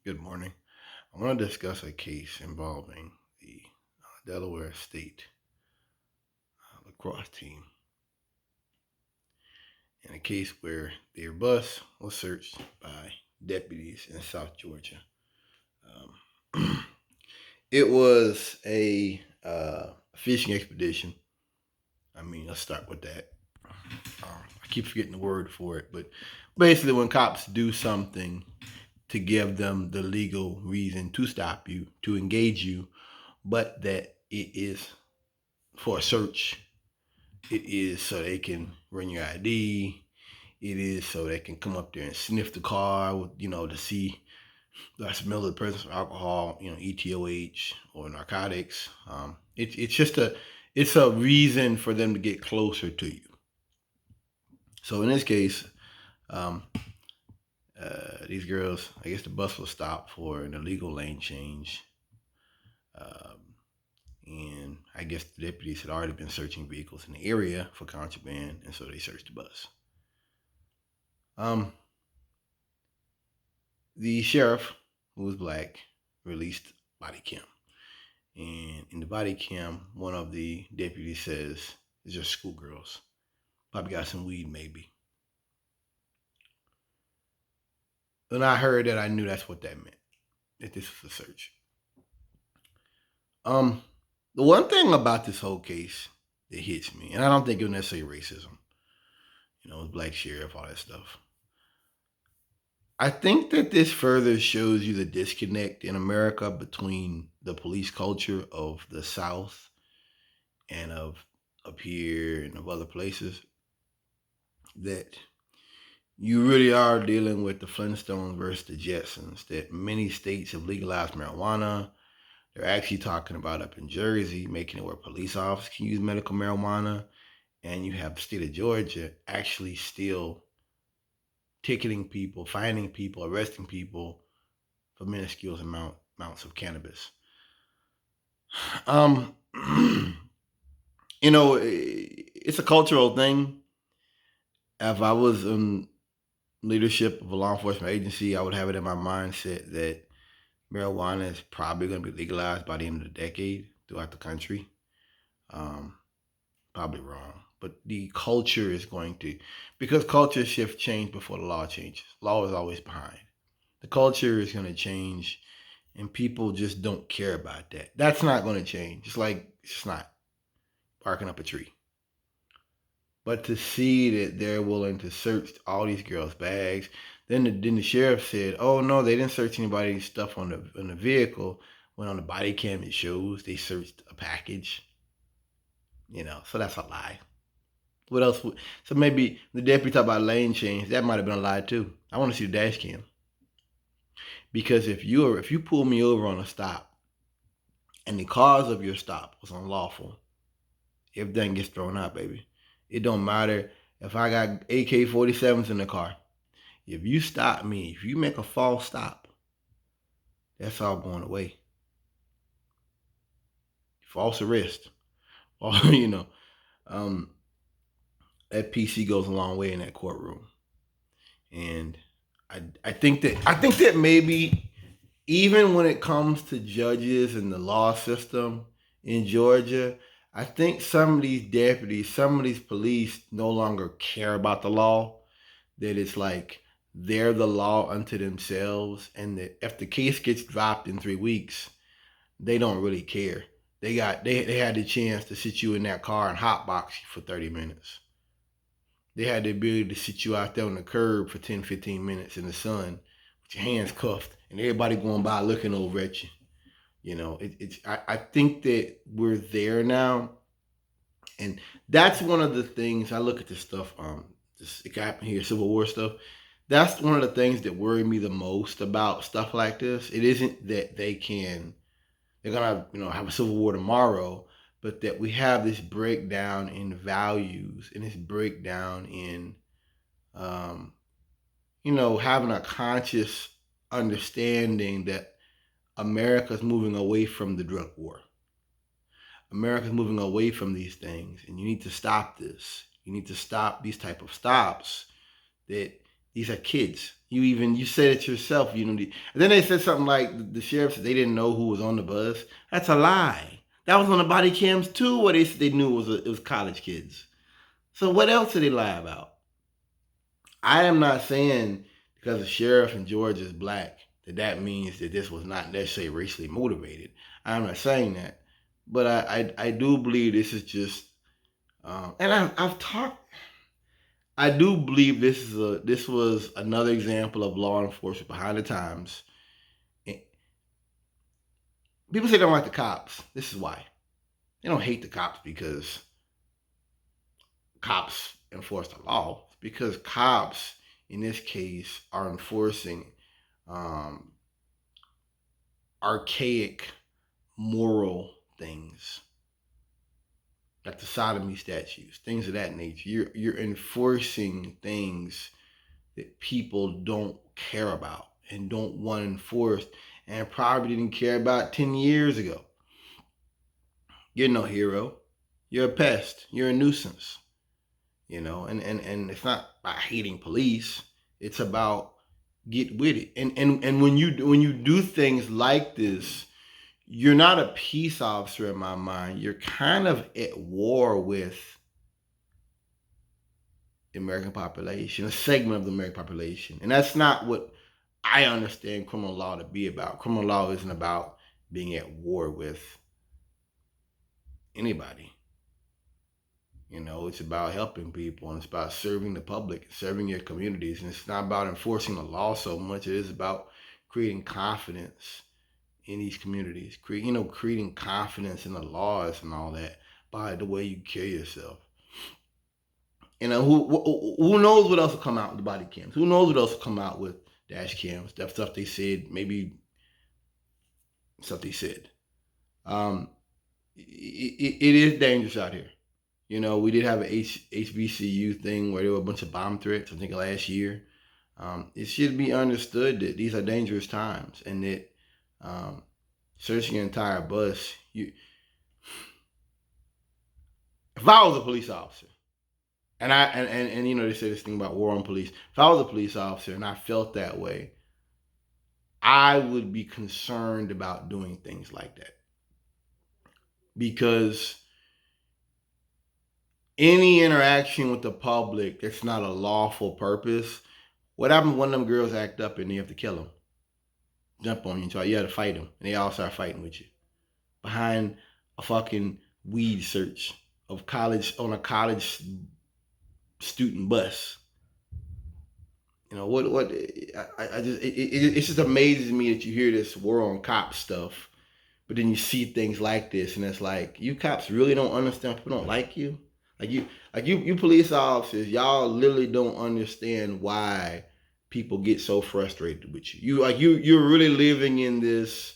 Good morning. I want to discuss a case involving the Delaware State lacrosse team, in a case where their bus was searched by deputies in South Georgia. Um, it was a fishing expedition. Let's start with that. I keep forgetting the word for it, but basically, when cops do something to give them the legal reason to stop you, to engage you, but that it is for a search. It is so they can run your ID. It is so they can come up there and sniff the car, to see the smell of the presence of alcohol, ETOH or narcotics. It's a reason for them to get closer to you. So in this case, um, these girls, I guess the bus was stopped for an illegal lane change. Um, and I guess the deputies had already been searching vehicles in the area for contraband, and so they searched the bus. Um, the sheriff, who was black, released body cam, and in the body cam, one of the deputies says, "It's just schoolgirls. Probably got some weed, maybe." When I heard that, I knew that's what that meant. That this was a search. Um, the one thing about this whole case that hits me, and I don't think it was necessarily racism. It was black sheriff, all that stuff. I think that this further shows you the disconnect in America between the police culture of the South and of up here and of other places. That you really are dealing with the Flintstones versus the Jetsons. That many states have legalized marijuana. They're actually talking about up in Jersey, making it where police officers can use medical marijuana. And you have the state of Georgia actually still ticketing people, finding people, arresting people for minuscule amounts of cannabis. Um, it's a cultural thing. If I was in leadership of a law enforcement agency, I would have it in my mindset that marijuana is probably going to be legalized by the end of the decade throughout the country. Um, Probably wrong, but the culture is going to, because culture shift change before the law changes. Law is always behind. The culture is going to change, and people just don't care about that. That's not going to change. It's just not barking up a tree. But to see that they're willing to search all these girls' bags, then the sheriff said, "Oh no, they didn't search anybody's stuff on the vehicle." When on the body cam it shows they searched a package. So that's a lie. What else? So maybe the deputy talked about lane change. That might have been a lie too. I want to see the dash cam, because if you pull me over on a stop and the cause of your stop was unlawful, everything gets thrown out, baby. It don't matter if I got AK-47s in the car. If you stop me, if you make a false stop, that's all going away. False arrest, or um, that PC goes a long way in that courtroom. And I think that maybe even when it comes to judges and the law system in Georgia, I think some of these deputies, some of these police no longer care about the law. That it's like they're the law unto themselves, and that if the case gets dropped in 3 weeks, they don't really care. They had the chance to sit you in that car and hotbox you for 30 minutes. They had the ability to sit you out there on the curb for 10, 15 minutes in the sun with your hands cuffed and everybody going by looking over at you. I think that we're there now. And that's one of the things I look at this stuff. This it happened here, Civil War stuff. That's one of the things that worry me the most about stuff like this. It isn't that they're gonna have a civil war tomorrow, but that we have this breakdown in values and this breakdown in um, having a conscious understanding that America's moving away from the drug war. America's moving away from these things, and you need to stop this. You need to stop these type of stops that These are kids. You said it yourself. And then they said something like the sheriff said they didn't know who was on the bus. That's a lie. That was on the body cams too, where they said they knew it was college kids. So what else did they lie about? I am not saying because the sheriff in Georgia is black that means that this was not necessarily racially motivated. I'm not saying that, but I do believe this is just, and I've talked. I do believe this was another example of law enforcement behind the times. People say they don't like the cops. This is why. They don't hate the cops because cops enforce the law. It's because cops, in this case, are enforcing um, archaic moral things, like the sodomy statutes, things of that nature. You're enforcing things that people don't care about and don't want enforced, and probably didn't care about 10 years ago. You're no hero. You're a pest. You're a nuisance. And it's not about hating police. It's about get with it. And when you do things like this, you're not a peace officer in my mind. You're kind of at war with the American population, a segment of the American population. And that's not what I understand criminal law to be about. Criminal law isn't about being at war with anybody. It's about helping people, and it's about serving the public, serving your communities. And it's not about enforcing the law so much. It is about creating confidence in these communities, creating confidence in the laws and all that by the way you carry yourself. Who knows what else will come out with the body cams? Who knows what else will come out with dash cams? That stuff they said, maybe stuff they said. It is dangerous out here. We did have an HBCU thing where there were a bunch of bomb threats, I think last year. It should be understood that these are dangerous times, and that searching an entire bus, if I was a police officer, and they say this thing about war on police. If I was a police officer and I felt that way, I would be concerned about doing things like that. Because any interaction with the public that's not a lawful purpose, what happens when them girls act up and you have to kill them? Jump on you and try, you have to fight them. And they all start fighting with you. Behind a fucking weed search on a college student bus. It just amazes me that you hear this war on cop stuff, but then you see things like this, and it's like, you cops really don't understand. People don't like you. You police officers, y'all literally don't understand why people get so frustrated with you. You're really living in this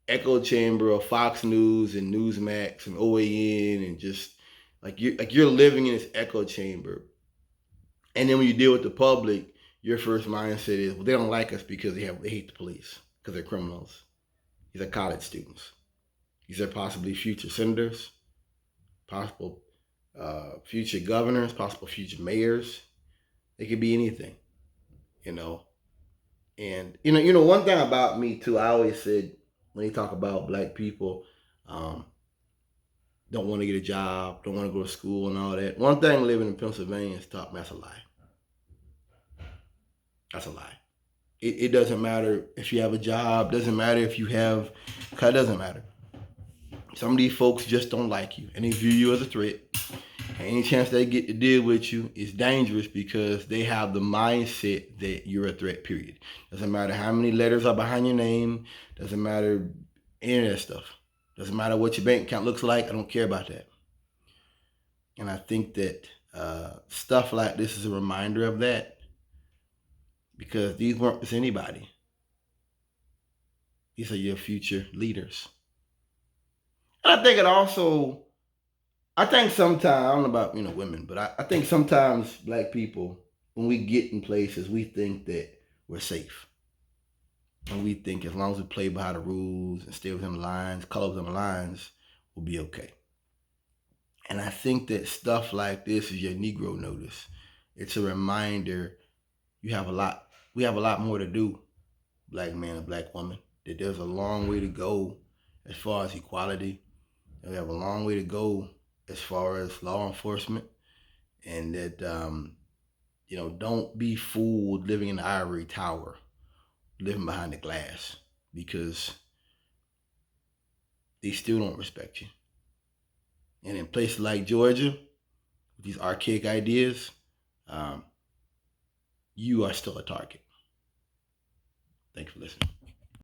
echo chamber of Fox News and Newsmax and OAN, and just you're living in this echo chamber. And then when you deal with the public, your first mindset is, well, they don't like us because they hate the police because they're criminals. These are college students. These are possibly future senators, possible future governors, possible future mayors. They could be anything, And one thing about me too, I always said when they talk about black people, don't want to get a job, don't want to go to school and all that. One thing living in Pennsylvania has taught me that's a lie. That's a lie. It doesn't matter if you have a job, doesn't matter if you have, it doesn't matter. Some of these folks just don't like you and they view you as a threat. And any chance they get to deal with you is dangerous because they have the mindset that you're a threat, period. Doesn't matter how many letters are behind your name. Doesn't matter any of that stuff. Doesn't matter what your bank account looks like. I don't care about that. And I think that stuff like this is a reminder of that, because these weren't just anybody. These are your future leaders. And I think sometimes, I don't know about, women, but I think sometimes black people, when we get in places, we think that we're safe. And we think as long as we play by the rules and stay within the lines, color within the lines, we'll be okay. And I think that stuff like this is your Negro notice. It's a reminder you have a lot. We have a lot more to do, black man and black woman. That there's a long way to go as far as equality. And we have a long way to go as far as law enforcement, and that don't be fooled living in the ivory tower, living behind the glass, because they still don't respect you. And in places like Georgia, with these archaic ideas, you are still a target. Thanks for listening.